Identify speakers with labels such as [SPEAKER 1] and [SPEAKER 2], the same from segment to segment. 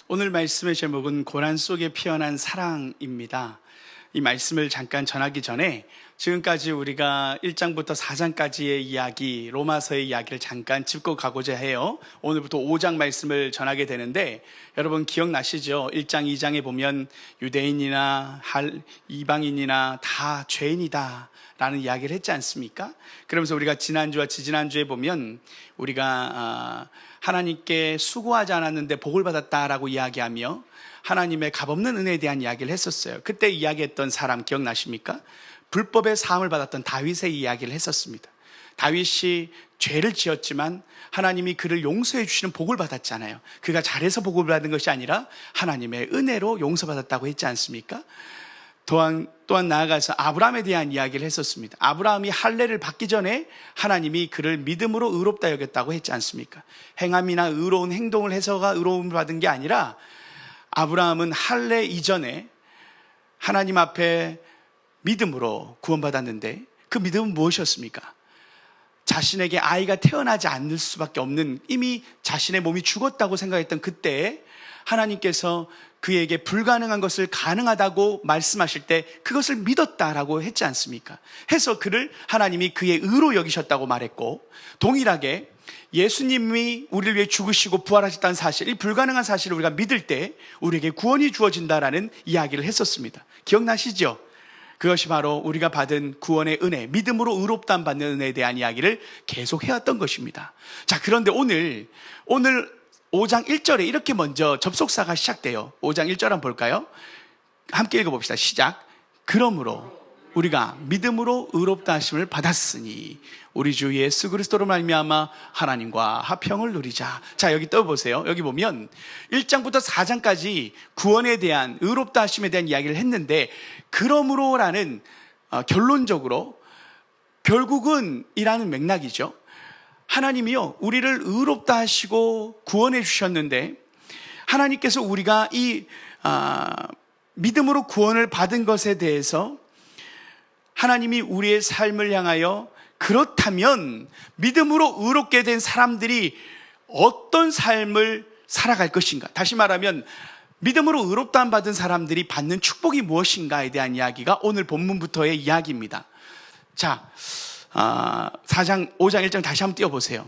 [SPEAKER 1] 오늘 말씀의 제목은 고난 속에 피어난 사랑입니다. 이 말씀을 잠깐 전하기 전에 지금까지 우리가 1장부터 4장까지의 이야기, 로마서의 이야기를 잠깐 짚고 가고자 해요. 오늘부터 5장 말씀을 전하게 되는데 여러분 기억나시죠? 1장, 2장에 보면 유대인이나 이방인이나 다 죄인이다 라는 이야기를 했지 않습니까? 그러면서 우리가 지난주와 지지난주에 보면 우리가 하나님께 수고하지 않았는데 복을 받았다라고 이야기하며 하나님의 값없는 은혜에 대한 이야기를 했었어요. 그때 이야기했던 사람 기억나십니까? 불법의 사함을 받았던 다윗의 이야기를 했었습니다. 다윗이 죄를 지었지만 하나님이 그를 용서해 주시는 복을 받았잖아요. 그가 잘해서 복을 받은 것이 아니라 하나님의 은혜로 용서받았다고 했지 않습니까? 또한 나아가서 아브라함에 대한 이야기를 했었습니다. 아브라함이 할례를 받기 전에 하나님이 그를 믿음으로 의롭다 여겼다고 했지 않습니까? 행함이나 의로운 행동을 해서가 의로움을 받은 게 아니라 아브라함은 할례 이전에 하나님 앞에 믿음으로 구원받았는데 그 믿음은 무엇이었습니까? 자신에게 아이가 태어나지 않을 수밖에 없는 이미 자신의 몸이 죽었다고 생각했던 그때에 하나님께서 그에게 불가능한 것을 가능하다고 말씀하실 때 그것을 믿었다라고 했지 않습니까? 해서 그를 하나님이 그의 의로 여기셨다고 말했고, 동일하게 예수님이 우리를 위해 죽으시고 부활하셨다는 사실, 이 불가능한 사실을 우리가 믿을 때 우리에게 구원이 주어진다라는 이야기를 했었습니다. 기억나시죠? 그것이 바로 우리가 받은 구원의 은혜, 믿음으로 의롭다함 받는 은혜에 대한 이야기를 계속 해왔던 것입니다. 자, 그런데 오늘 5장 1절에 이렇게 먼저 접속사가 시작돼요. 5장 1절 한번 볼까요? 함께 읽어봅시다. 시작. 그러므로 우리가 믿음으로 의롭다 하심을 받았으니 우리 주 예수 그리스도로 말미암아 하나님과 화평을 누리자. 자, 여기 떠보세요. 여기 보면 1장부터 4장까지 구원에 대한, 의롭다 하심에 대한 이야기를 했는데, 그러므로라는 결론적으로 결국은 이라는 맥락이죠. 하나님이요, 우리를 의롭다 하시고 구원해 주셨는데, 하나님께서 우리가 이 믿음으로 구원을 받은 것에 대해서 하나님이 우리의 삶을 향하여 그렇다면 믿음으로 의롭게 된 사람들이 어떤 삶을 살아갈 것인가? 다시 말하면 믿음으로 의롭다함 받은 사람들이 받는 축복이 무엇인가에 대한 이야기가 오늘 본문부터의 이야기입니다. 자, 5장 1장 다시 한번 띄워보세요.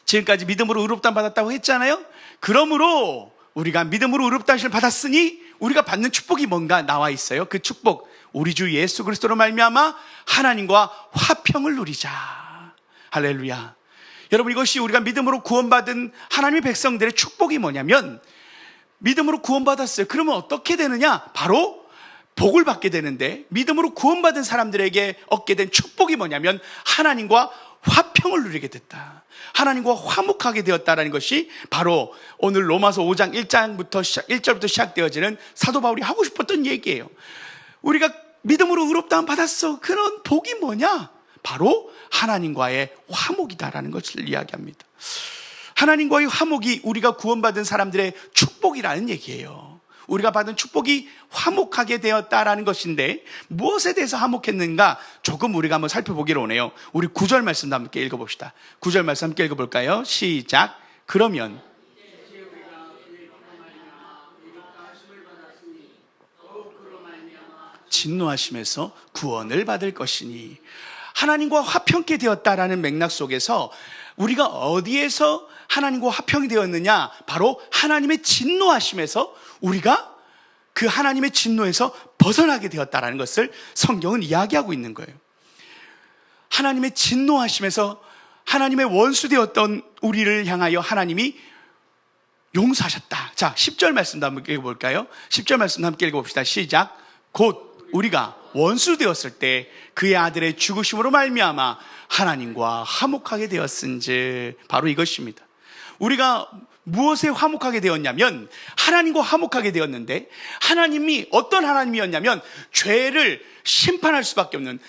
[SPEAKER 1] 지금까지 믿음으로 의롭다함 받았다고 했잖아요. 그러므로 우리가 믿음으로 의롭다 하심을 받았으니 우리가 받는 축복이 뭔가 나와 있어요. 그 축복, 우리 주 예수 그리스도로 말미암아 하나님과 화평을 누리자. 할렐루야. 여러분, 이것이 우리가 믿음으로 구원받은 하나님의 백성들의 축복이 뭐냐면, 믿음으로 구원받았어요. 그러면 어떻게 되느냐? 바로 복을 받게 되는데, 믿음으로 구원받은 사람들에게 얻게 된 축복이 뭐냐면 하나님과 화평을 누리게 됐다. 하나님과 화목하게 되었다라는 것이 바로 오늘 로마서 5장 1절부터 시작되어지는 사도 바울이 하고 싶었던 얘기예요. 우리가 믿음으로 의롭다함 받았어. 그런 복이 뭐냐? 바로 하나님과의 화목이다라는 것을 이야기합니다. 하나님과의 화목이 우리가 구원받은 사람들의 축복이라는 얘기예요. 우리가 받은 축복이 화목하게 되었다라는 것인데, 무엇에 대해서 화목했는가 조금 우리가 한번 살펴보기로 오네요. 우리 9절 말씀도 함께 읽어봅시다. 9절 말씀 함께 읽어볼까요? 시작. 그러면 진노하심에서 구원을 받을 것이니, 하나님과 화평케 되었다라는 맥락 속에서 우리가 어디에서 하나님과 화평이 되었느냐? 바로 하나님의 진노하심에서 우리가 그 하나님의 진노에서 벗어나게 되었다라는 것을 성경은 이야기하고 있는 거예요. 하나님의 진노하심에서 하나님의 원수 되었던 우리를 향하여 하나님이 용서하셨다. 자, 10절 말씀도 한번 읽어볼까요? 10절 말씀도 함께 읽어봅시다. 시작. 곧 우리가 원수 되었을 때 그의 아들의 죽으심으로 말미암아 하나님과 화목하게 되었은즉, 바로 이것입니다. 우리가 무엇에 화목하게 되었냐면 하나님과 화목하게 되었는데, 하나님이 어떤 하나님이었냐면 죄를 심판할 수밖에 없는,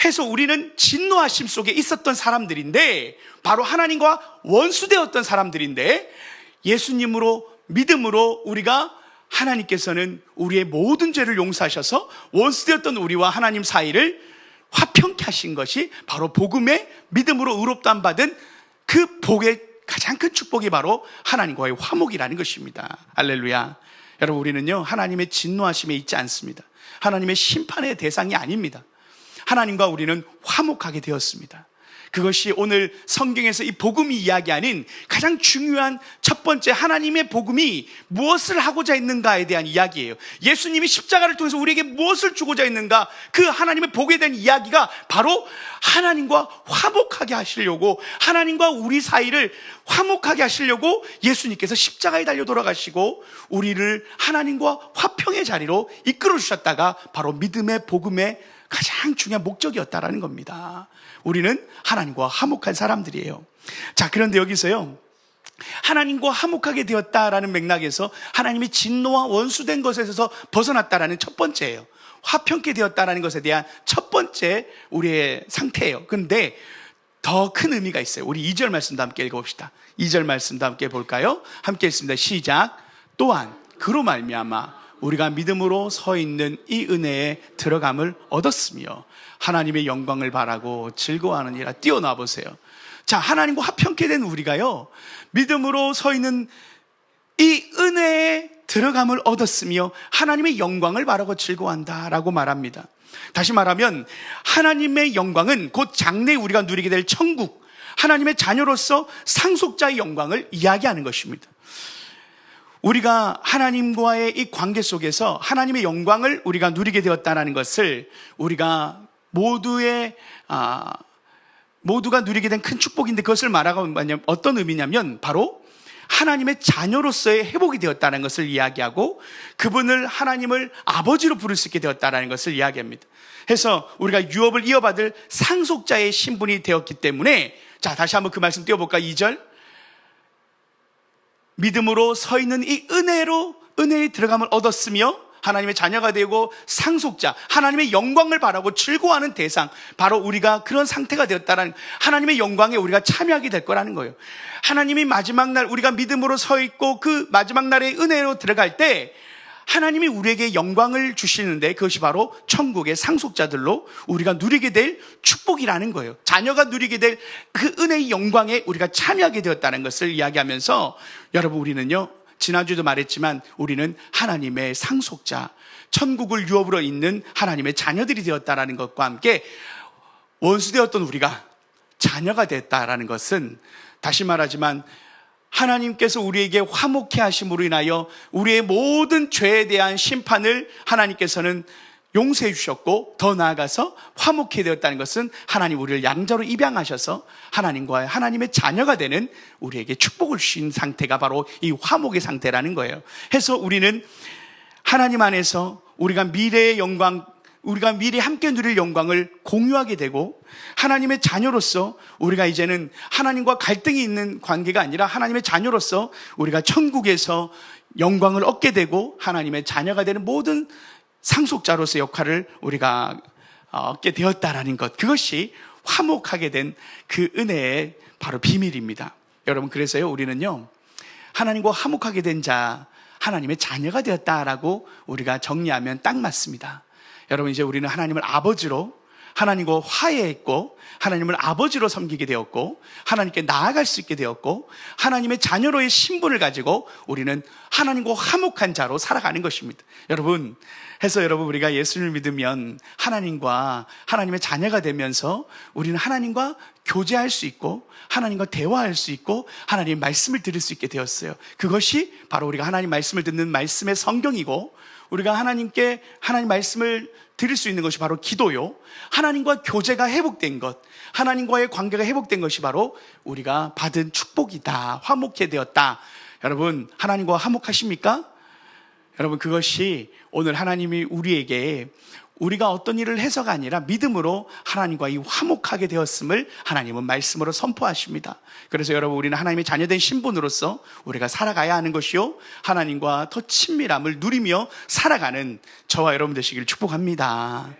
[SPEAKER 1] 해서 우리는 진노하심 속에 있었던 사람들인데, 바로 하나님과 원수되었던 사람들인데, 예수님으로 믿음으로 우리가 하나님께서는 우리의 모든 죄를 용서하셔서 원수되었던 우리와 하나님 사이를 화평케 하신 것이 바로 복음의 믿음으로 의롭다함 받은 그 복의 가장 큰 축복이 바로 하나님과의 화목이라는 것입니다. 할렐루야. 여러분, 우리는요, 하나님의 진노하심에 있지 않습니다. 하나님의 심판의 대상이 아닙니다. 하나님과 우리는 화목하게 되었습니다. 그것이 오늘 성경에서 이 복음이 이야기하는 가장 중요한 첫 번째, 하나님의 복음이 무엇을 하고자 했는가에 대한 이야기예요. 예수님이 십자가를 통해서 우리에게 무엇을 주고자 했는가, 그 하나님의 복에 대한 이야기가 바로 하나님과 화목하게 하시려고, 하나님과 우리 사이를 화목하게 하시려고 예수님께서 십자가에 달려 돌아가시고 우리를 하나님과 화평의 자리로 이끌어 주셨다가 바로 믿음의 복음의 가장 중요한 목적이었다라는 겁니다. 우리는 하나님과 화목한 사람들이에요. 자, 그런데 여기서요, 하나님과 화목하게 되었다라는 맥락에서 하나님의 진노와 원수된 것에서 벗어났다라는 첫 번째예요. 화평케 되었다라는 것에 대한 첫 번째 우리의 상태예요. 그런데 더 큰 의미가 있어요. 우리 2절 말씀도 함께 읽어봅시다. 2절 말씀도 함께 볼까요? 함께 읽습니다. 시작. 또한 그로 말미암아 우리가 믿음으로 서 있는 이 은혜에 들어감을 얻었으며 하나님의 영광을 바라고 즐거워하느니라. 뛰어나 보세요. 자, 하나님과 화평케 된 우리가요, 믿음으로 서 있는 이 은혜에 들어감을 얻었으며 하나님의 영광을 바라고 즐거워한다라고 말합니다. 다시 말하면 하나님의 영광은 곧 장래에 우리가 누리게 될 천국, 하나님의 자녀로서 상속자의 영광을 이야기하는 것입니다. 우리가 하나님과의 이 관계 속에서 하나님의 영광을 우리가 누리게 되었다는 것을 우리가 모두가 누리게 된 큰 축복인데, 그것을 말하고 어떤 의미냐면 바로 하나님의 자녀로서의 회복이 되었다는 것을 이야기하고 그분을 하나님을 아버지로 부를 수 있게 되었다는 것을 이야기합니다. 해서 우리가 유업을 이어받을 상속자의 신분이 되었기 때문에, 자, 다시 한번 그 말씀 띄워볼까? 2절. 믿음으로 서 있는 이 은혜에 들어감을 얻었으며 하나님의 자녀가 되고 상속자, 하나님의 영광을 바라고 즐거워하는 대상, 바로 우리가 그런 상태가 되었다는, 하나님의 영광에 우리가 참여하게 될 거라는 거예요. 하나님이 마지막 날 우리가 믿음으로 서 있고 그 마지막 날의 은혜로 들어갈 때 하나님이 우리에게 영광을 주시는데, 그것이 바로 천국의 상속자들로 우리가 누리게 될 축복이라는 거예요. 자녀가 누리게 될 그 은혜의 영광에 우리가 참여하게 되었다는 것을 이야기하면서, 여러분, 우리는요, 지난주에도 말했지만 우리는 하나님의 상속자, 천국을 유업으로 잇는 하나님의 자녀들이 되었다는 것과 함께 원수되었던 우리가 자녀가 됐다라는 것은, 다시 말하지만 하나님께서 우리에게 화목케 하심으로 인하여 우리의 모든 죄에 대한 심판을 하나님께서는 용서해 주셨고, 더 나아가서 화목케 되었다는 것은 하나님 우리를 양자로 입양하셔서 하나님의 자녀가 되는 우리에게 축복을 주신 상태가 바로 이 화목의 상태라는 거예요. 해서 우리는 하나님 안에서 우리가 미래의 영광, 우리가 미래에 함께 누릴 영광을 공유하게 되고, 하나님의 자녀로서 우리가 이제는 하나님과 갈등이 있는 관계가 아니라 하나님의 자녀로서 우리가 천국에서 영광을 얻게 되고 하나님의 자녀가 되는 모든 상속자로서 역할을 우리가 얻게 되었다라는 것, 그것이 화목하게 된 그 은혜의 바로 비밀입니다. 여러분, 그래서요, 우리는요, 하나님과 화목하게 된 자, 하나님의 자녀가 되었다라고 우리가 정리하면 딱 맞습니다. 여러분, 이제 우리는 하나님을 아버지로, 하나님과 화해했고 하나님을 아버지로 섬기게 되었고 하나님께 나아갈 수 있게 되었고 하나님의 자녀로의 신분을 가지고 우리는 하나님과 화목한 자로 살아가는 것입니다. 여러분, 해서 여러분, 우리가 예수를 믿으면 하나님과 하나님의 자녀가 되면서 우리는 하나님과 교제할 수 있고 하나님과 대화할 수 있고 하나님의 말씀을 들을 수 있게 되었어요. 그것이 바로 우리가 하나님 말씀을 듣는 말씀의 성경이고, 우리가 하나님께 하나님 말씀을 드릴 수 있는 것이 바로 기도요, 하나님과 교제가 회복된 것, 하나님과의 관계가 회복된 것이 바로 우리가 받은 축복이다, 화목케 되었다. 여러분, 하나님과 화목하십니까? 여러분, 그것이 오늘 하나님이 우리에게 우리가 어떤 일을 해서가 아니라 믿음으로 하나님과 이 화목하게 되었음을 하나님은 말씀으로 선포하십니다. 그래서 여러분, 우리는 하나님의 자녀된 신분으로서 우리가 살아가야 하는 것이요, 하나님과 더 친밀함을 누리며 살아가는 저와 여러분 되시기를 축복합니다.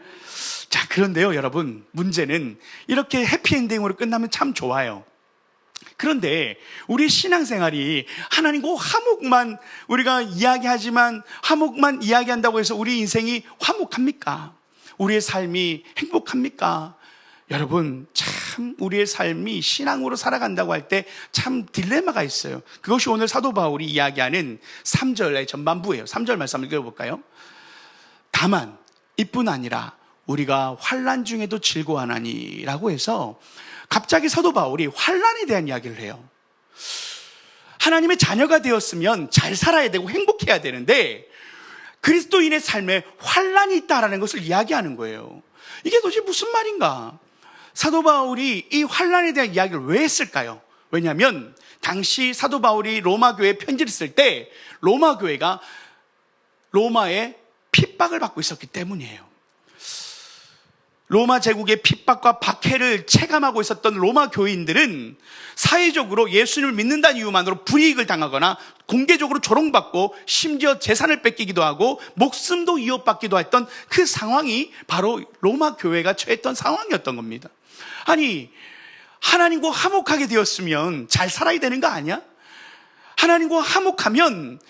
[SPEAKER 1] 자, 그런데요, 여러분, 문제는 이렇게 해피엔딩으로 끝나면 참 좋아요. 그런데 우리 신앙생활이 하나님과 화목만 우리가 이야기하지만, 화목만 이야기한다고 해서 우리 인생이 화목합니까? 우리의 삶이 행복합니까? 여러분, 참 우리의 삶이 신앙으로 살아간다고 할 때 참 딜레마가 있어요. 그것이 오늘 사도 바울이 이야기하는 3절의 전반부예요. 3절 말씀 한번 읽어볼까요? 다만 이뿐 아니라 우리가 환난 중에도 즐거워하나니 라고 해서 갑자기 사도 바울이 환난에 대한 이야기를 해요. 하나님의 자녀가 되었으면 잘 살아야 되고 행복해야 되는데 그리스도인의 삶에 환난이 있다라는 것을 이야기하는 거예요. 이게 도대체 무슨 말인가? 사도 바울이 이 환난에 대한 이야기를 왜 했을까요? 왜냐하면 당시 사도 바울이 로마 교회에 편지를 쓸 때 로마 교회가 로마의 핍박을 받고 있었기 때문이에요. 로마 제국의 핍박과 박해를 체감하고 있었던 로마 교인들은 사회적으로 예수님을 믿는다는 이유만으로 불이익을 당하거나 공개적으로 조롱받고 심지어 재산을 뺏기기도 하고 목숨도 위협받기도 했던 그 상황이 바로 로마 교회가 처했던 상황이었던 겁니다. 아니, 하나님과 화목하게 되었으면 잘 살아야 되는 거 아니야? 하나님과 화목하면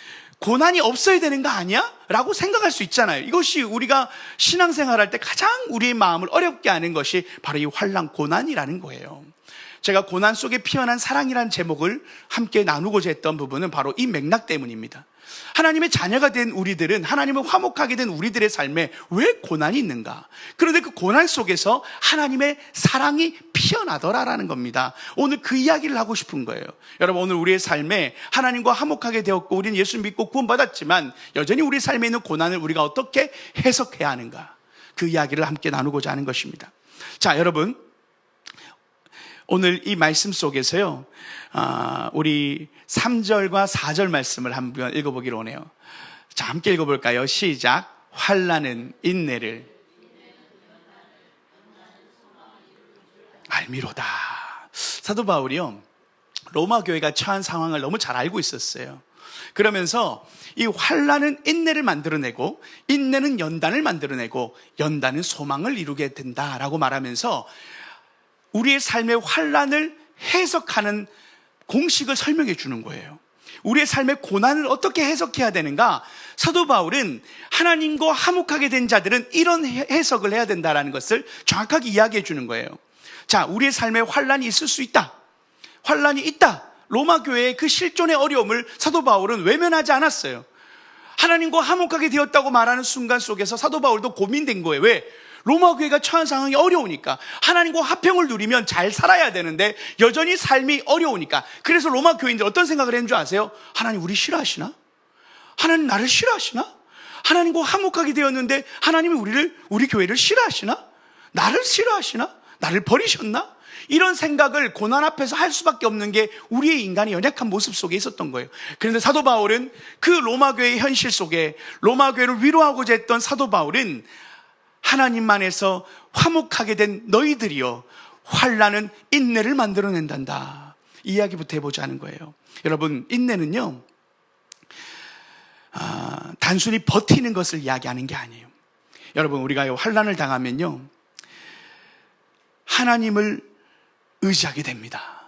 [SPEAKER 1] 고난이 없어야 되는 거 아니야? 라고 생각할 수 있잖아요. 이것이 우리가 신앙생활할 때 가장 우리의 마음을 어렵게 하는 것이 바로 이 환난, 고난이라는 거예요. 제가 고난 속에 피어난 사랑이라는 제목을 함께 나누고자 했던 부분은 바로 이 맥락 때문입니다. 하나님의 자녀가 된 우리들은, 하나님을 화목하게 된 우리들의 삶에 왜 고난이 있는가? 그런데 그 고난 속에서 하나님의 사랑이 피어나더라라는 겁니다. 오늘 그 이야기를 하고 싶은 거예요. 여러분, 오늘 우리의 삶에 하나님과 화목하게 되었고 우리는 예수 믿고 구원받았지만 여전히 우리 삶에 있는 고난을 우리가 어떻게 해석해야 하는가? 그 이야기를 함께 나누고자 하는 것입니다. 자, 여러분, 오늘 이 말씀 속에서요, 우리 3절과 4절 말씀을 한번 읽어보기로 하네요. 자, 함께 읽어볼까요? 시작. 환난은 인내를 알미로다. 사도 바울이요, 로마 교회가 처한 상황을 너무 잘 알고 있었어요. 그러면서 이 환난은 인내를 만들어내고 인내는 연단을 만들어내고 연단은 소망을 이루게 된다라고 말하면서 우리의 삶의 환난을 해석하는 공식을 설명해 주는 거예요. 우리의 삶의 고난을 어떻게 해석해야 되는가? 사도 바울은 하나님과 화목하게 된 자들은 이런 해석을 해야 된다는 것을 정확하게 이야기해 주는 거예요. 자, 우리의 삶에 환난이 있을 수 있다. 환난이 있다. 로마 교회의 그 실존의 어려움을 사도 바울은 외면하지 않았어요. 하나님과 화목하게 되었다고 말하는 순간 속에서 사도 바울도 고민된 거예요. 왜? 로마 교회가 처한 상황이 어려우니까, 하나님과 화평을 누리면 잘 살아야 되는데 여전히 삶이 어려우니까. 그래서 로마 교인들 어떤 생각을 했는 줄 아세요? 하나님 우리 싫어하시나? 하나님 나를 싫어하시나? 하나님과 화목하게 되었는데 하나님이 우리 교회를 싫어하시나? 나를 싫어하시나? 나를 버리셨나? 이런 생각을 고난 앞에서 할 수밖에 없는 게 우리의 인간의 연약한 모습 속에 있었던 거예요. 그런데 사도 바울은 그 로마 교회의 현실 속에 로마 교회를 위로하고자 했던 사도 바울은 하나님 안에서 화목하게 된 너희들이여 환난은 인내를 만들어낸단다. 이 이야기부터 해보자 하는 거예요. 여러분, 인내는요, 단순히 버티는 것을 이야기하는 게 아니에요. 여러분, 우리가 환난을 당하면요, 하나님을 의지하게 됩니다.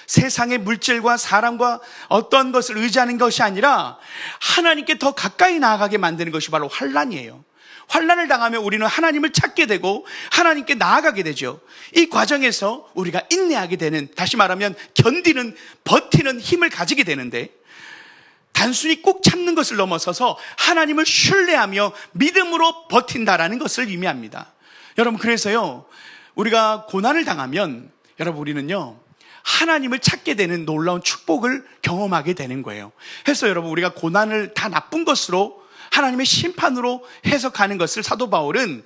[SPEAKER 1] 세상의 물질과 사람과 어떤 것을 의지하는 것이 아니라 하나님께 더 가까이 나아가게 만드는 것이 바로 환난이에요. 환난을 당하면 우리는 하나님을 찾게 되고 하나님께 나아가게 되죠. 이 과정에서 우리가 인내하게 되는, 다시 말하면 견디는, 버티는 힘을 가지게 되는데, 단순히 꼭 참는 것을 넘어서서 하나님을 신뢰하며 믿음으로 버틴다라는 것을 의미합니다. 여러분, 그래서요, 우리가 고난을 당하면 여러분, 우리는요, 하나님을 찾게 되는 놀라운 축복을 경험하게 되는 거예요. 그래서 여러분, 우리가 고난을 다 나쁜 것으로, 하나님의 심판으로 해석하는 것을 사도 바울은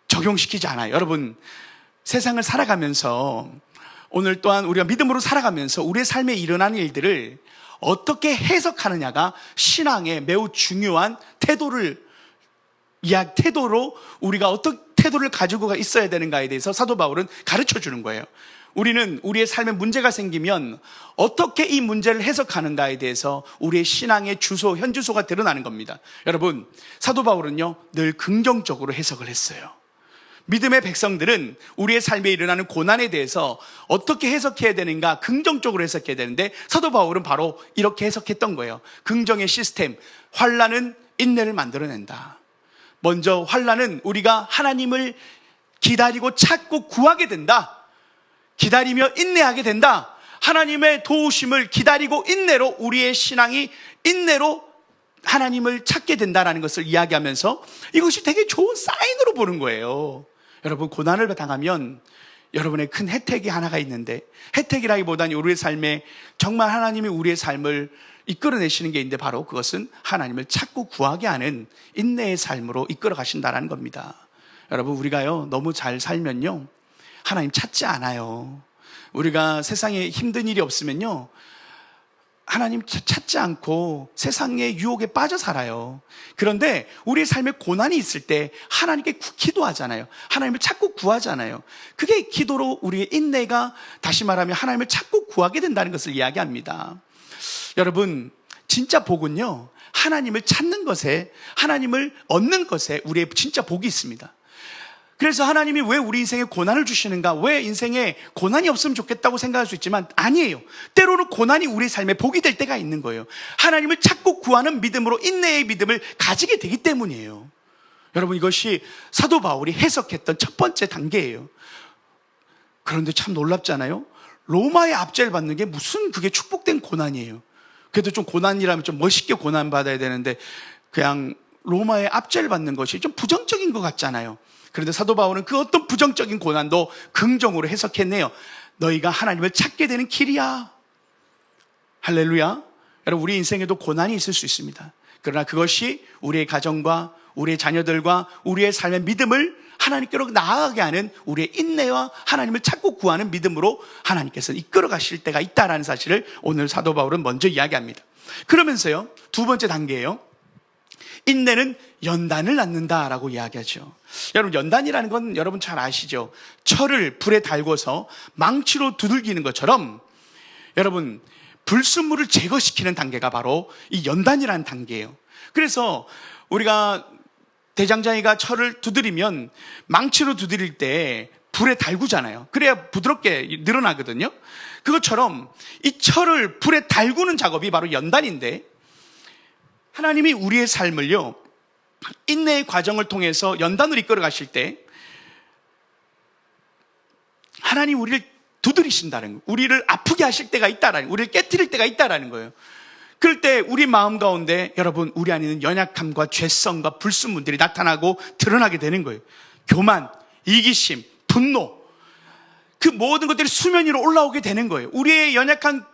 [SPEAKER 1] 적용시키지 않아요. 여러분, 세상을 살아가면서, 오늘 또한 우리가 믿음으로 살아가면서 우리의 삶에 일어나는 일들을 어떻게 해석하느냐가 신앙의 매우 중요한 태도로 우리가 어떤 태도를 가지고 있어야 되는가에 대해서 사도 바울은 가르쳐 주는 거예요. 우리는 우리의 삶에 문제가 생기면 어떻게 이 문제를 해석하는가에 대해서 우리의 신앙의 주소, 현주소가 드러나는 겁니다. 여러분, 사도 바울은요, 늘 긍정적으로 해석을 했어요. 믿음의 백성들은 우리의 삶에 일어나는 고난에 대해서 어떻게 해석해야 되는가, 긍정적으로 해석해야 되는데, 사도 바울은 바로 이렇게 해석했던 거예요. 긍정의 시스템, 환난은 인내를 만들어낸다. 먼저 환난은 우리가 하나님을 기다리고 찾고 구하게 된다. 기다리며 인내하게 된다. 하나님의 도우심을 기다리고 인내로 우리의 신앙이 인내로 하나님을 찾게 된다는 것을 이야기하면서 이것이 되게 좋은 사인으로 보는 거예요. 여러분, 고난을 당하면 여러분의 큰 혜택이 하나가 있는데, 혜택이라기보다는 우리의 삶에 정말 하나님이 우리의 삶을 이끌어내시는 게 있는데, 바로 그것은 하나님을 찾고 구하게 하는 인내의 삶으로 이끌어 가신다는 겁니다. 여러분, 우리가요 너무 잘 살면요 하나님 찾지 않아요. 우리가 세상에 힘든 일이 없으면요 하나님 찾지 않고 세상의 유혹에 빠져 살아요. 그런데 우리의 삶에 고난이 있을 때 하나님께 기도하잖아요. 하나님을 찾고 구하잖아요. 그게 기도로 우리의 인내가, 다시 말하면 하나님을 찾고 구하게 된다는 것을 이야기합니다. 여러분, 진짜 복은요 하나님을 찾는 것에, 하나님을 얻는 것에 우리의 진짜 복이 있습니다. 그래서 하나님이 왜 우리 인생에 고난을 주시는가, 왜 인생에 고난이 없으면 좋겠다고 생각할 수 있지만 아니에요. 때로는 고난이 우리 삶에 복이 될 때가 있는 거예요. 하나님을 찾고 구하는 믿음으로 인내의 믿음을 가지게 되기 때문이에요. 여러분, 이것이 사도 바울이 해석했던 첫 번째 단계예요. 그런데 참 놀랍잖아요. 로마의 압제를 받는 게 무슨 그게 축복된 고난이에요. 그래도 좀 고난이라면 좀 멋있게 고난받아야 되는데 그냥 로마의 압제를 받는 것이 좀 부정적인 것 같잖아요. 그런데 사도 바울은 그 어떤 부정적인 고난도 긍정으로 해석했네요. 너희가 하나님을 찾게 되는 길이야. 할렐루야. 여러분, 우리 인생에도 고난이 있을 수 있습니다. 그러나 그것이 우리의 가정과 우리의 자녀들과 우리의 삶의 믿음을 하나님께로 나아가게 하는 우리의 인내와 하나님을 찾고 구하는 믿음으로 하나님께서 이끌어 가실 때가 있다는 사실을 오늘 사도 바울은 먼저 이야기합니다. 그러면서요, 두 번째 단계예요. 인내는 연단을 낳는다라고 이야기하죠. 여러분, 연단이라는 건 여러분 잘 아시죠? 철을 불에 달궈서 망치로 두들기는 것처럼 여러분, 불순물을 제거시키는 단계가 바로 이 연단이라는 단계예요. 그래서 우리가 대장장이가 철을 두드리면 망치로 두드릴 때 불에 달구잖아요. 그래야 부드럽게 늘어나거든요. 그것처럼 이 철을 불에 달구는 작업이 바로 연단인데, 하나님이 우리의 삶을요 인내의 과정을 통해서 연단으로 이끌어 가실 때 하나님 우리를 두드리신다는 거예요. 우리를 아프게 하실 때가 있다라는 거예요. 우리를 깨트릴 때가 있다라는 거예요. 그럴 때 우리 마음 가운데 여러분, 우리 안에 있는 연약함과 죄성과 불순물들이 나타나고 드러나게 되는 거예요. 교만, 이기심, 분노, 그 모든 것들이 수면 위로 올라오게 되는 거예요. 우리의 연약한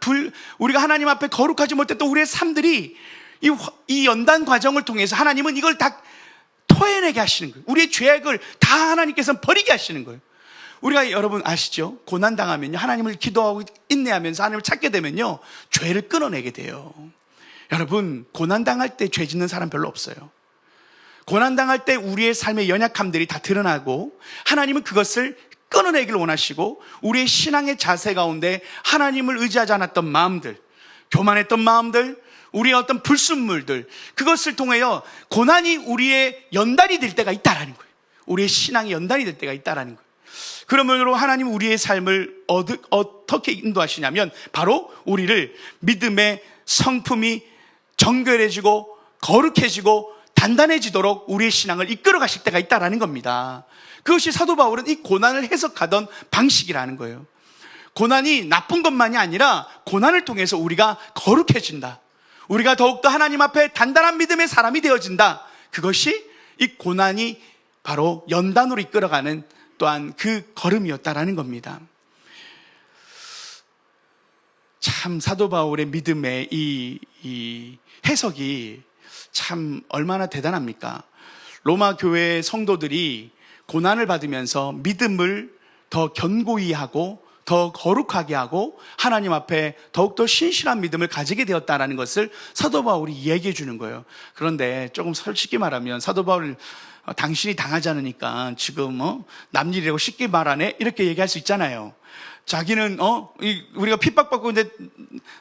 [SPEAKER 1] 우리가 하나님 앞에 거룩하지 못했던 우리의 삶들이 이 연단 과정을 통해서 하나님은 이걸 다 토해내게 하시는 거예요. 우리의 죄악을 다 하나님께서는 버리게 하시는 거예요. 우리가 여러분 아시죠? 고난당하면요, 하나님을 기도하고 인내하면서 하나님을 찾게 되면요 죄를 끊어내게 돼요. 여러분, 고난당할 때 죄 짓는 사람 별로 없어요. 고난당할 때 우리의 삶의 연약함들이 다 드러나고 하나님은 그것을 끊어내기를 원하시고, 우리의 신앙의 자세 가운데 하나님을 의지하지 않았던 마음들, 교만했던 마음들, 우리의 어떤 불순물들, 그것을 통하여 고난이 우리의 연단이 될 때가 있다라는 거예요. 우리의 신앙이 연단이 될 때가 있다라는 거예요. 그러므로 하나님은 우리의 삶을 어떻게 인도하시냐면 바로 우리를 믿음의 성품이 정결해지고 거룩해지고 단단해지도록 우리의 신앙을 이끌어 가실 때가 있다라는 겁니다. 그것이 사도 바울은 이 고난을 해석하던 방식이라는 거예요. 고난이 나쁜 것만이 아니라 고난을 통해서 우리가 거룩해진다. 우리가 더욱더 하나님 앞에 단단한 믿음의 사람이 되어진다. 그것이 이 고난이 바로 연단으로 이끌어가는 또한 그 걸음이었다라는 겁니다. 참 사도 바울의 믿음의 이 해석이 참 얼마나 대단합니까? 로마 교회 성도들이 고난을 받으면서 믿음을 더 견고히 하고 더 거룩하게 하고 하나님 앞에 더욱더 신실한 믿음을 가지게 되었다는 것을 사도 바울이 이야기해 주는 거예요. 그런데 조금 솔직히 말하면 사도 바울, 당신이 당하지 않으니까 지금 남 일이라고 쉽게 말하네, 이렇게 얘기할 수 있잖아요. 자기는 우리가 핍박받고 있는데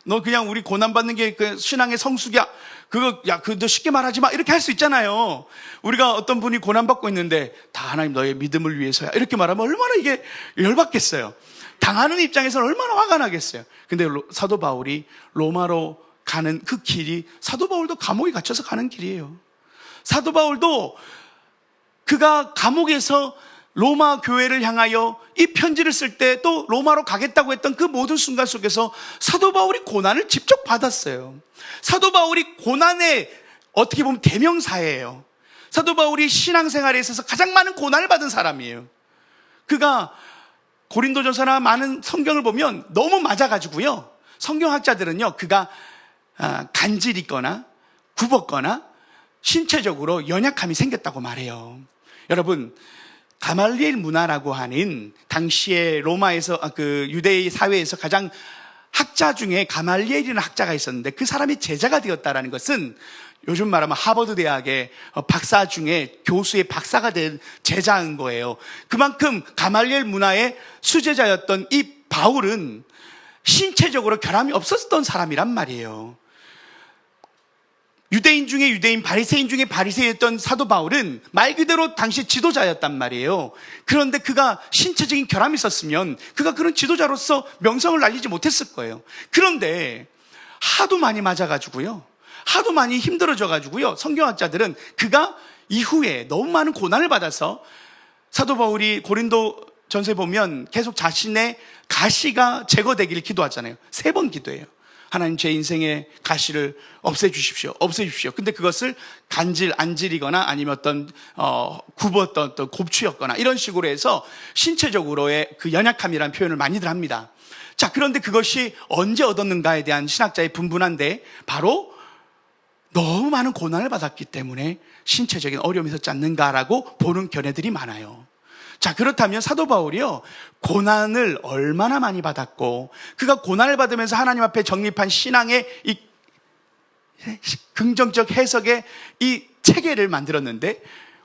[SPEAKER 1] 너 그냥 우리 고난받는 게 그 신앙의 성숙이야, 그거 쉽게 말하지 마, 이렇게 할 수 있잖아요. 우리가 어떤 분이 고난받고 있는데 다 하나님 너의 믿음을 위해서야, 이렇게 말하면 얼마나 이게 열받겠어요. 당하는 입장에서는 얼마나 화가 나겠어요. 근데 사도 바울이 로마로 가는 그 길이, 사도 바울도 감옥에 갇혀서 가는 길이에요. 사도 바울도 그가 감옥에서 로마 교회를 향하여 이 편지를 쓸 때 또 로마로 가겠다고 했던 그 모든 순간 속에서 사도 바울이 고난을 직접 받았어요. 사도 바울이 고난의 어떻게 보면 대명사예요. 사도 바울이 신앙생활에 있어서 가장 많은 고난을 받은 사람이에요. 그가 고린도전서나 많은 성경을 보면 너무 맞아가지고요, 성경학자들은요, 그가 간질이 있거나 굽었거나 신체적으로 연약함이 생겼다고 말해요. 여러분, 가말리엘 문화라고 하는 당시에 로마에서 그 유대의 사회에서 가장 학자 중에 가말리엘이라는 학자가 있었는데 그 사람이 제자가 되었다라는 것은 요즘 말하면 하버드 대학의 박사 중에 교수의 박사가 된 제자인 거예요. 그만큼 가말리엘 문화의 수제자였던 이 바울은 신체적으로 결함이 없었던 사람이란 말이에요. 유대인 중에 유대인, 바리새인 중에 바리새였던 사도 바울은 말 그대로 당시 지도자였단 말이에요. 그런데 그가 신체적인 결함이 있었으면 그가 그런 지도자로서 명성을 날리지 못했을 거예요. 그런데 하도 많이 맞아가지고요, 하도 많이 힘들어져가지고요, 성경학자들은 그가 이후에 너무 많은 고난을 받아서, 사도 바울이 고린도 전서에 보면 계속 자신의 가시가 제거되기를 기도하잖아요. 3번 기도해요. 하나님, 제 인생의 가시를 없애주십시오. 근데 그것을 안질이거나 아니면 어떤 굽었던 어떤 곱추였거나 이런 식으로 해서 신체적으로의 그 연약함이라는 표현을 많이들 합니다. 자, 그런데 그것이 언제 얻었는가에 대한 신학자의 분분한데, 바로 너무 많은 고난을 받았기 때문에 신체적인 어려움이 있었지 않는가라고 보는 견해들이 많아요. 자, 그렇다면 사도 바울이요, 고난을 얼마나 많이 받았고, 그가 고난을 받으면서 하나님 앞에 정립한 신앙의 이 긍정적 해석의 이 체계를 만들었는데,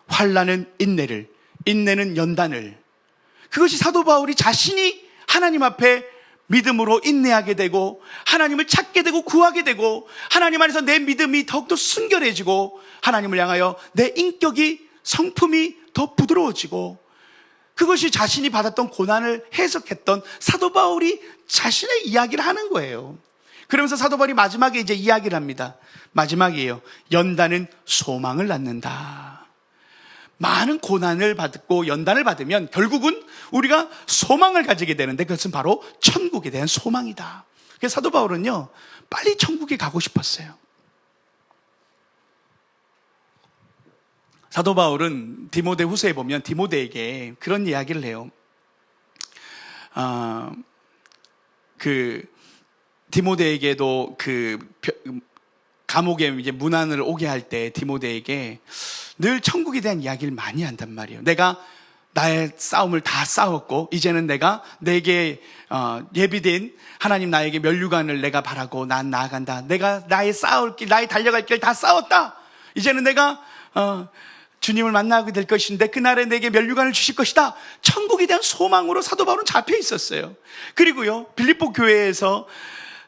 [SPEAKER 1] 환난은 인내를, 인내는 연단을, 그것이 사도 바울이 자신이 하나님 앞에 믿음으로 인내하게 되고 하나님을 찾게 되고 구하게 되고 하나님 안에서 내 믿음이 더욱더 순결해지고 하나님을 향하여 내 인격이, 성품이 더 부드러워지고, 그것이 자신이 받았던 고난을 해석했던 사도 바울이 자신의 이야기를 하는 거예요. 그러면서 사도 바울이 마지막에 이제 이야기를 합니다. 마지막이에요. 연단은 소망을 낳는다. 많은 고난을 받고 연단을 받으면 결국은 우리가 소망을 가지게 되는데, 그것은 바로 천국에 대한 소망이다. 그래서 사도 바울은요, 빨리 천국에 가고 싶었어요. 사도 바울은 디모데 후서에 보면 디모데에게 그런 이야기를 해요. 디모데에게도 감옥에 이제 문안을 오게 할 때 디모데에게 늘 천국에 대한 이야기를 많이 한단 말이에요. 내가 나의 싸움을 다 싸웠고 이제는 내가 내게 예비된 하나님 나에게 면류관을 내가 바라고 난 나아간다. 내가 나의 싸울 길, 나의 달려갈 길 다 싸웠다. 이제는 내가 주님을 만나게 될 것인데 그날에 내게 면류관을 주실 것이다. 천국에 대한 소망으로 사도 바울은 잡혀 있었어요. 그리고요, 빌립보 교회에서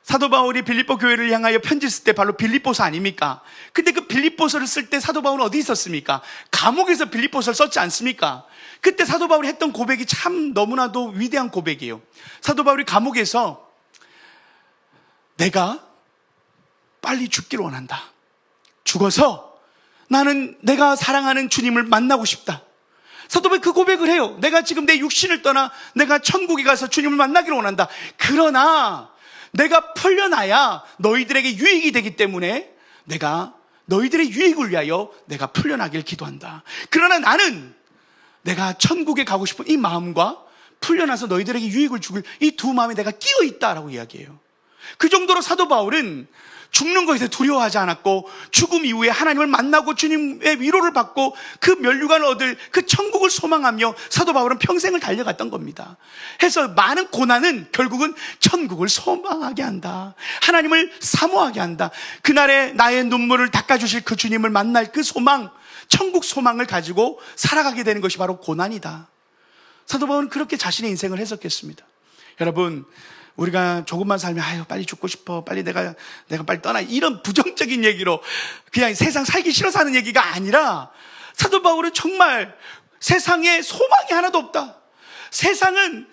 [SPEAKER 1] 사도 바울이 빌립보 교회를 향하여 편지 쓸 때 바로 빌립보서 아닙니까? 근데 그 빌립보서를 쓸 때 사도 바울은 어디 있었습니까? 감옥에서 빌립보서를 썼지 않습니까? 그때 사도 바울이 했던 고백이 참 너무나도 위대한 고백이에요. 사도 바울이 감옥에서 내가 빨리 죽기를 원한다. 죽어서 나는 내가 사랑하는 주님을 만나고 싶다. 사도 바울이 그 고백을 해요. 내가 지금 내 육신을 떠나 내가 천국에 가서 주님을 만나기를 원한다. 그러나 내가 풀려나야 너희들에게 유익이 되기 때문에 내가 너희들의 유익을 위하여 내가 풀려나길 기도한다. 그러나 나는 내가 천국에 가고 싶은 이 마음과 풀려나서 너희들에게 유익을 주길, 이 두 마음에 내가 끼어 있다라고 이야기해요. 그 정도로 사도 바울은 죽는 것에 두려워하지 않았고, 죽음 이후에 하나님을 만나고 주님의 위로를 받고 그 면류관을 얻을 그 천국을 소망하며 사도 바울은 평생을 달려갔던 겁니다. 해서 많은 고난은 결국은 천국을 소망하게 한다. 하나님을 사모하게 한다. 그날에 나의 눈물을 닦아주실 그 주님을 만날 그 소망, 천국 소망을 가지고 살아가게 되는 것이 바로 고난이다. 사도 바울은 그렇게 자신의 인생을 해석했습니다. 여러분, 우리가 조금만 살면 아유 빨리 죽고 싶어, 빨리 내가 빨리 떠나, 이런 부정적인 얘기로 그냥 세상 살기 싫어서 하는 얘기가 아니라, 사도 바울은 정말 세상에 소망이 하나도 없다. 세상은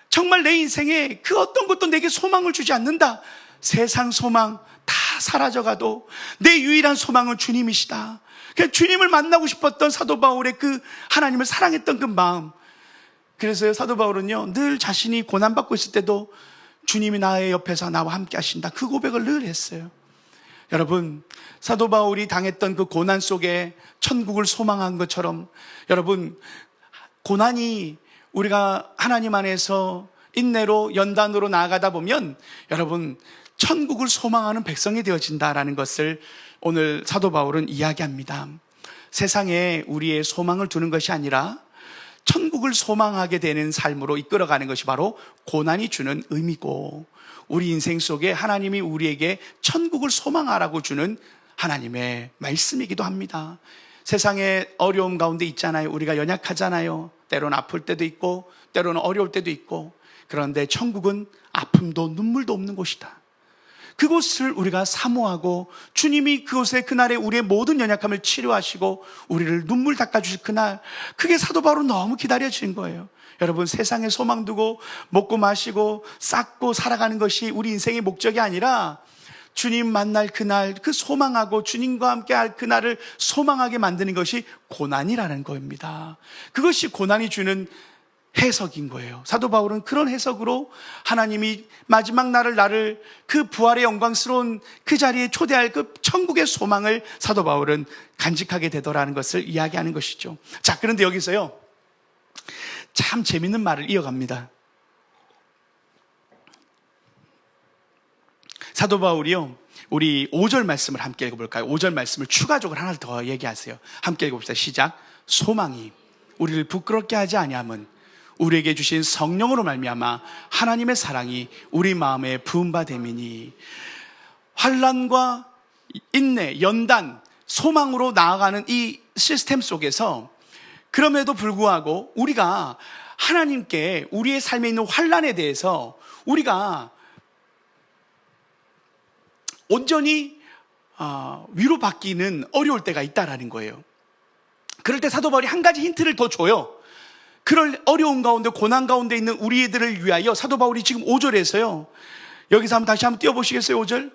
[SPEAKER 1] 정말 내 인생에 그 어떤 것도 내게 소망을 주지 않는다. 세상 소망 다 사라져가도 내 유일한 소망은 주님이시다. 그냥 주님을 만나고 싶었던 사도 바울의 그 하나님을 사랑했던 그 마음, 그래서 사도 바울은요, 늘 자신이 고난받고 있을 때도 주님이 나의 옆에서 나와 함께 하신다, 그 고백을 늘 했어요. 여러분, 사도 바울이 당했던 그 고난 속에 천국을 소망한 것처럼, 여러분, 고난이 우리가 하나님 안에서 인내로 연단으로 나아가다 보면 여러분, 천국을 소망하는 백성이 되어진다라는 것을 오늘 사도 바울은 이야기합니다. 세상에 우리의 소망을 두는 것이 아니라 천국을 소망하게 되는 삶으로 이끌어가는 것이 바로 고난이 주는 의미고, 우리 인생 속에 하나님이 우리에게 천국을 소망하라고 주는 하나님의 말씀이기도 합니다. 세상에 어려움 가운데 있잖아요. 우리가 연약하잖아요. 때로는 아플 때도 있고 때로는 어려울 때도 있고, 그런데 천국은 아픔도 눈물도 없는 곳이다. 그곳을 우리가 사모하고 주님이 그곳에 그날에 우리의 모든 연약함을 치료하시고 우리를 눈물 닦아주실 그날, 그게 사도 바울은 너무 기다려지는 거예요. 여러분, 세상에 소망 두고 먹고 마시고 쌓고 살아가는 것이 우리 인생의 목적이 아니라 주님 만날 그날, 그 소망하고 주님과 함께 할 그날을 소망하게 만드는 것이 고난이라는 겁니다. 그것이 고난이 주는 해석인 거예요. 사도 바울은 그런 해석으로 하나님이 마지막 날을 나를 그 부활의 영광스러운 그 자리에 초대할 그 천국의 소망을 사도 바울은 간직하게 되더라는 것을 이야기하는 것이죠. 자, 그런데 여기서요, 참 재밌는 말을 이어갑니다. 사도 바울이요, 우리 5절 말씀을 함께 읽어볼까요? 5절 말씀을 추가적으로 하나 더 얘기하세요. 함께 읽어봅시다. 시작. 소망이 우리를 부끄럽게 하지 아니함은 우리에게 주신 성령으로 말미암아 하나님의 사랑이 우리 마음에 부은 바 됨이니. 환난과 인내, 연단, 소망으로 나아가는 이 시스템 속에서 그럼에도 불구하고 우리가 하나님께 우리의 삶에 있는 환난에 대해서 우리가 온전히 위로받기는 어려울 때가 있다라는 거예요. 그럴 때 사도 바울이 한 가지 힌트를 더 줘요. 그럴 어려운 가운데, 고난 가운데 있는 우리들을 위하여 사도 바울이 지금 5절에서요, 여기서 다시 한번 띄워보시겠어요? 5절.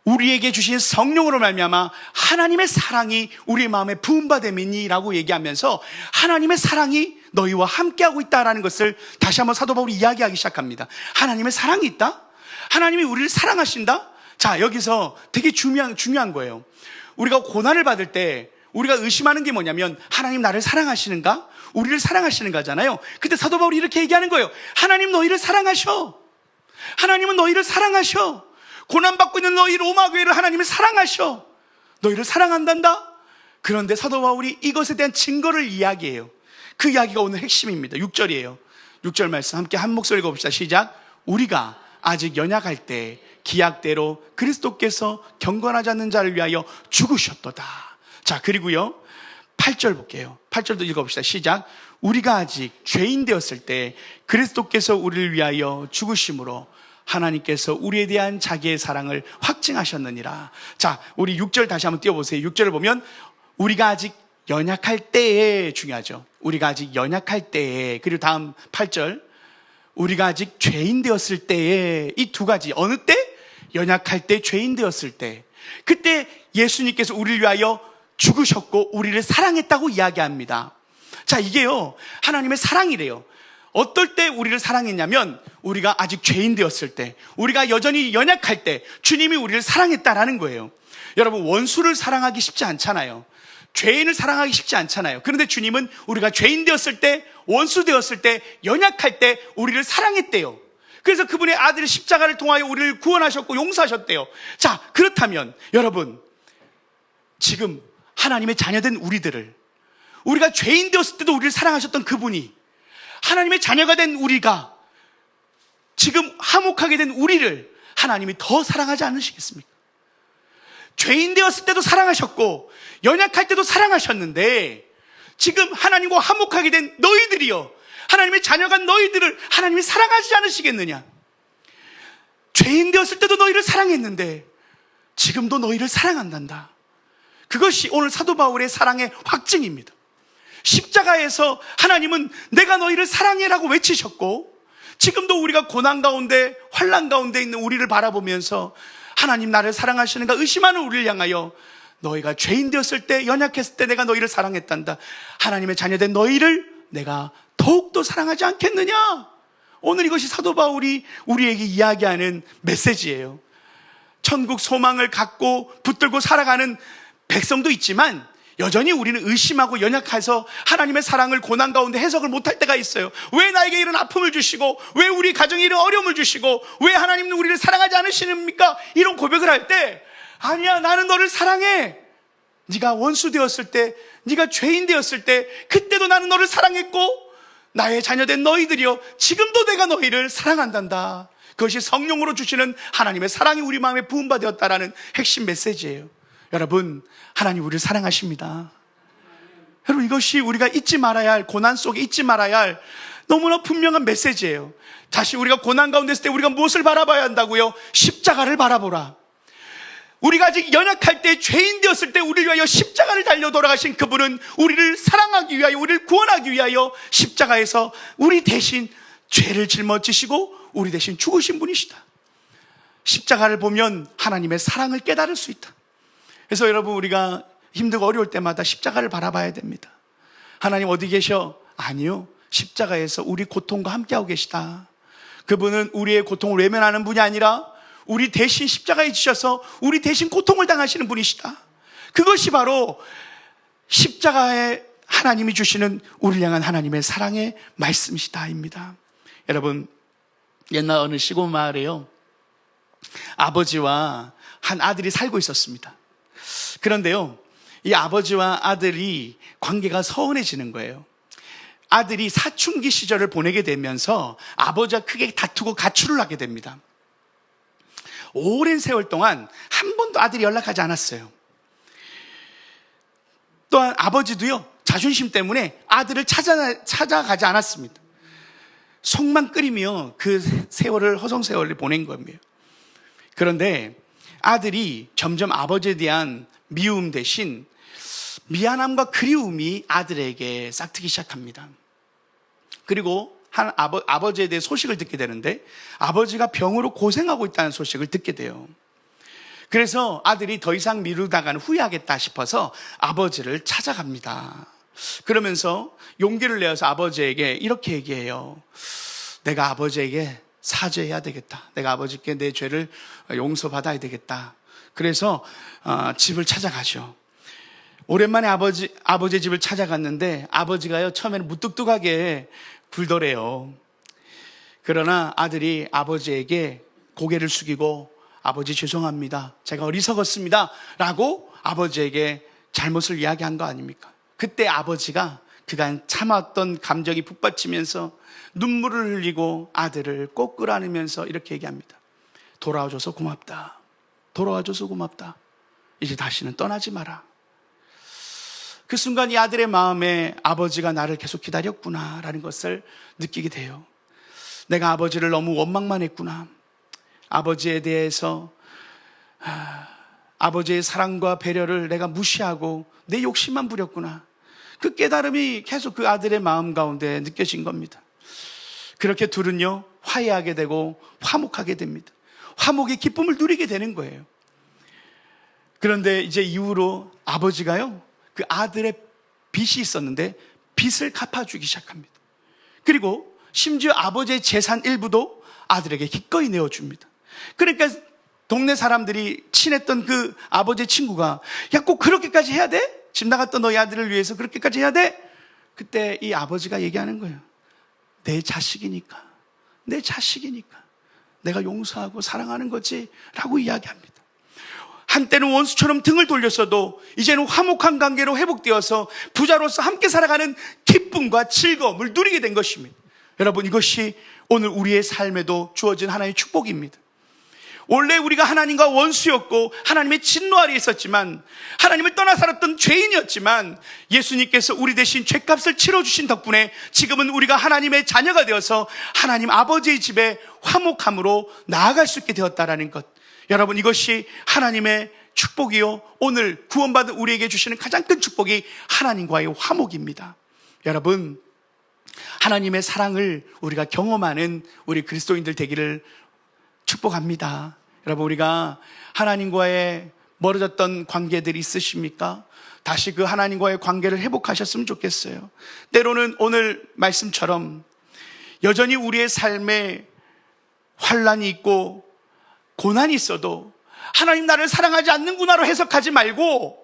[SPEAKER 1] 우리에게 주신 성령으로 말미암아 하나님의 사랑이 우리 마음에 부은 바 됨이니라고 얘기하면서 하나님의 사랑이 너희와 함께하고 있다라는 것을 다시 한번 사도 바울이 이야기하기 시작합니다. 하나님의 사랑이 있다? 하나님이 우리를 사랑하신다? 자, 여기서 되게 중요한 거예요. 우리가 고난을 받을 때 우리가 의심하는 게 뭐냐면, 하나님 나를 사랑하시는가? 우리를 사랑하시는가잖아요. 근데 사도 바울이 이렇게 얘기하는 거예요. 하나님 너희를 사랑하셔. 하나님은 너희를 사랑하셔. 고난받고 있는 너희 로마 교회를 하나님은 사랑하셔. 너희를 사랑한단다. 그런데 사도 바울이 이것에 대한 증거를 이야기해요. 그 이야기가 오늘 핵심입니다. 6절이에요. 6절 말씀 함께 한 목소리 읽어봅시다. 시작. 우리가 아직 연약할 때 기약대로 그리스도께서 경건하지 않는 자를 위하여 죽으셨도다. 자, 그리고요 8절 볼게요. 8절도 읽어봅시다. 시작. 우리가 아직 죄인 되었을 때 그리스도께서 우리를 위하여 죽으심으로 하나님께서 우리에 대한 자기의 사랑을 확증하셨느니라. 자, 우리 6절 다시 한번 띄워보세요. 6절을 보면 우리가 아직 연약할 때에, 중요하죠. 우리가 아직 연약할 때에, 그리고 다음 8절 우리가 아직 죄인 되었을 때에, 이 두 가지. 어느 때? 연약할 때, 죄인 되었을 때. 그때 예수님께서 우리를 위하여 죽으셨고 우리를 사랑했다고 이야기합니다. 자, 이게요 하나님의 사랑이래요. 어떨 때 우리를 사랑했냐면, 우리가 아직 죄인 되었을 때, 우리가 여전히 연약할 때 주님이 우리를 사랑했다라는 거예요. 여러분, 원수를 사랑하기 쉽지 않잖아요. 죄인을 사랑하기 쉽지 않잖아요. 그런데 주님은 우리가 죄인 되었을 때, 원수 되었을 때, 연약할 때 우리를 사랑했대요. 그래서 그분의 아들 십자가를 통하여 우리를 구원하셨고 용서하셨대요. 자, 그렇다면 여러분, 지금 하나님의 자녀된 우리들을, 우리가 죄인 되었을 때도 우리를 사랑하셨던 그분이 하나님의 자녀가 된 우리가 지금 화목하게 된 우리를 하나님이 더 사랑하지 않으시겠습니까? 죄인 되었을 때도 사랑하셨고 연약할 때도 사랑하셨는데, 지금 하나님과 화목하게 된 너희들이요, 하나님의 자녀가 너희들을 하나님이 사랑하지 않으시겠느냐? 죄인 되었을 때도 너희를 사랑했는데 지금도 너희를 사랑한단다. 그것이 오늘 사도 바울의 사랑의 확증입니다. 십자가에서 하나님은 내가 너희를 사랑해라고 외치셨고, 지금도 우리가 고난 가운데, 환난 가운데 있는 우리를 바라보면서 하나님 나를 사랑하시는가 의심하는 우리를 향하여 너희가 죄인 되었을 때, 연약했을 때 내가 너희를 사랑했단다. 하나님의 자녀된 너희를 내가 더욱더 사랑하지 않겠느냐? 오늘 이것이 사도 바울이 우리에게 이야기하는 메시지예요. 천국 소망을 갖고 붙들고 살아가는 백성도 있지만 여전히 우리는 의심하고 연약해서 하나님의 사랑을 고난 가운데 해석을 못할 때가 있어요. 왜 나에게 이런 아픔을 주시고, 왜 우리 가정에 이런 어려움을 주시고, 왜 하나님은 우리를 사랑하지 않으시는입니까? 이런 고백을 할 때, 아니야, 나는 너를 사랑해. 네가 원수 되었을 때, 네가 죄인 되었을 때, 그때도 나는 너를 사랑했고, 나의 자녀된 너희들이여, 지금도 내가 너희를 사랑한단다. 그것이 성령으로 주시는 하나님의 사랑이 우리 마음에 부음받았다라는 핵심 메시지예요. 여러분, 하나님 우리를 사랑하십니다. 여러분, 이것이 우리가 잊지 말아야 할, 고난 속에 잊지 말아야 할 너무나 분명한 메시지예요. 다시 우리가 고난 가운데 있을 때 우리가 무엇을 바라봐야 한다고요? 십자가를 바라보라. 우리가 아직 연약할 때, 죄인 되었을 때 우리를 위하여 십자가를 달려 돌아가신 그분은 우리를 사랑하기 위하여, 우리를 구원하기 위하여 십자가에서 우리 대신 죄를 짊어지시고 우리 대신 죽으신 분이시다. 십자가를 보면 하나님의 사랑을 깨달을 수 있다. 그래서 여러분, 우리가 힘들고 어려울 때마다 십자가를 바라봐야 됩니다. 하나님 어디 계셔? 아니요, 십자가에서 우리 고통과 함께하고 계시다. 그분은 우리의 고통을 외면하는 분이 아니라 우리 대신 십자가에 지셔서 우리 대신 고통을 당하시는 분이시다. 그것이 바로 십자가에 하나님이 주시는 우리를 향한 하나님의 사랑의 말씀이시다입니다. 여러분, 옛날 어느 시골 마을에요, 아버지와 한 아들이 살고 있었습니다. 그런데요, 이 아버지와 아들이 관계가 서운해지는 거예요. 아들이 사춘기 시절을 보내게 되면서 아버지와 크게 다투고 가출을 하게 됩니다. 오랜 세월 동안 한 번도 아들이 연락하지 않았어요. 또한 아버지도요, 자존심 때문에 아들을 찾아가지 않았습니다. 속만 끓이며 그 세월을, 허송세월을 보낸 겁니다. 그런데 아들이 점점 아버지에 대한 미움 대신 미안함과 그리움이 아들에게 싹트기 시작합니다. 그리고 한 아버지에 대해 소식을 듣게 되는데, 아버지가 병으로 고생하고 있다는 소식을 듣게 돼요. 그래서 아들이 더 이상 미루다가는 후회하겠다 싶어서 아버지를 찾아갑니다. 그러면서 용기를 내어서 아버지에게 이렇게 얘기해요. 내가 아버지에게 사죄해야 되겠다. 내가 아버지께 내 죄를 용서받아야 되겠다. 그래서 집을 찾아가죠. 오랜만에 아버지의 집을 찾아갔는데 아버지가요, 처음에는 무뚝뚝하게 굴더래요. 그러나 아들이 아버지에게 고개를 숙이고, 아버지 죄송합니다, 제가 어리석었습니다 라고 아버지에게 잘못을 이야기한 거 아닙니까? 그때 아버지가 그간 참았던 감정이 북받치면서 눈물을 흘리고 아들을 꼭 끌어안으면서 이렇게 얘기합니다. 돌아와줘서 고맙다. 돌아와줘서 고맙다. 이제 다시는 떠나지 마라. 그 순간 이 아들의 마음에 아버지가 나를 계속 기다렸구나 라는 것을 느끼게 돼요. 내가 아버지를 너무 원망만 했구나. 아버지에 대해서 아버지의 사랑과 배려를 내가 무시하고 내 욕심만 부렸구나. 그 깨달음이 계속 그 아들의 마음 가운데 느껴진 겁니다. 그렇게 둘은요, 화해하게 되고 화목하게 됩니다. 화목의 기쁨을 누리게 되는 거예요. 그런데 이제 이후로 아버지가요, 그 아들의 빚이 있었는데 빚을 갚아주기 시작합니다. 그리고 심지어 아버지의 재산 일부도 아들에게 기꺼이 내어줍니다. 그러니까 동네 사람들이 친했던 그 아버지의 친구가, 야, 꼭 그렇게까지 해야 돼? 집 나갔던 너희 아들을 위해서 그렇게까지 해야 돼? 그때 이 아버지가 얘기하는 거예요. 내 자식이니까 내가 용서하고 사랑하는 거지 라고 이야기합니다. 한때는 원수처럼 등을 돌렸어도 이제는 화목한 관계로 회복되어서 부자로서 함께 살아가는 기쁨과 즐거움을 누리게 된 것입니다. 여러분, 이것이 오늘 우리의 삶에도 주어진 하나님의 축복입니다. 원래 우리가 하나님과 원수였고 하나님의 진노 아래에 있었지만, 하나님을 떠나 살았던 죄인이었지만, 예수님께서 우리 대신 죄값을 치러주신 덕분에 지금은 우리가 하나님의 자녀가 되어서 하나님 아버지의 집에 화목함으로 나아갈 수 있게 되었다라는 것. 여러분, 이것이 하나님의 축복이요, 오늘 구원받은 우리에게 주시는 가장 큰 축복이 하나님과의 화목입니다. 여러분, 하나님의 사랑을 우리가 경험하는 우리 그리스도인들 되기를 축복합니다. 여러분, 우리가 하나님과의 멀어졌던 관계들이 있으십니까? 다시 그 하나님과의 관계를 회복하셨으면 좋겠어요. 때로는 오늘 말씀처럼 여전히 우리의 삶에 환난이 있고 고난이 있어도 하나님 나를 사랑하지 않는구나로 해석하지 말고,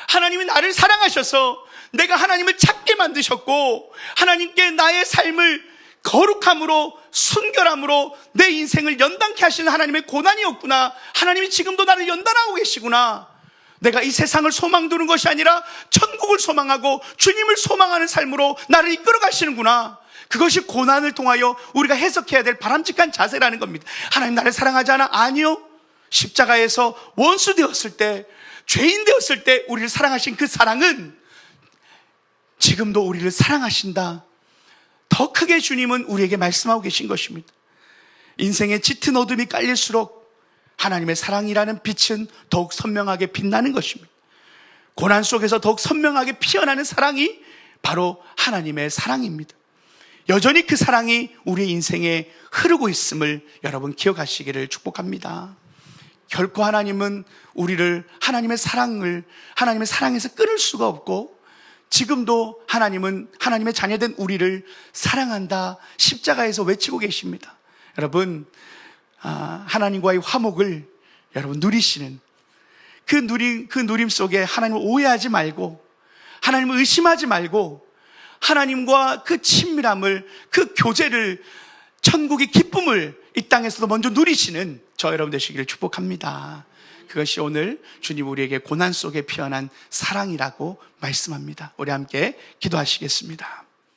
[SPEAKER 1] 하나님이 나를 사랑하셔서 내가 하나님을 찾게 만드셨고 하나님께 나의 삶을 거룩함으로 순결함으로 내 인생을 연단케 하시는 하나님의 고난이었구나, 하나님이 지금도 나를 연단하고 계시구나, 내가 이 세상을 소망 두는 것이 아니라 천국을 소망하고 주님을 소망하는 삶으로 나를 이끌어 가시는구나, 그것이 고난을 통하여 우리가 해석해야 될 바람직한 자세라는 겁니다. 하나님 나를 사랑하지 않아? 아니요. 십자가에서 원수 되었을 때, 죄인 되었을 때 우리를 사랑하신 그 사랑은 지금도 우리를 사랑하신다. 더 크게 주님은 우리에게 말씀하고 계신 것입니다. 인생의 짙은 어둠이 깔릴수록 하나님의 사랑이라는 빛은 더욱 선명하게 빛나는 것입니다. 고난 속에서 더욱 선명하게 피어나는 사랑이 바로 하나님의 사랑입니다. 여전히 그 사랑이 우리의 인생에 흐르고 있음을 여러분 기억하시기를 축복합니다. 결코 하나님은 우리를 하나님의 사랑에서 끊을 수가 없고, 지금도 하나님은 하나님의 자녀된 우리를 사랑한다 십자가에서 외치고 계십니다. 여러분, 하나님과의 화목을 여러분 누리시는 그 누림 속에 하나님을 오해하지 말고, 하나님을 의심하지 말고, 하나님과 그 친밀함을, 그 교제를, 천국의 기쁨을 이 땅에서도 먼저 누리시는 저 여러분 되시기를 축복합니다. 그것이 오늘 주님 우리에게 고난 속에 피어난 사랑이라고 말씀합니다. 우리 함께 기도하시겠습니다.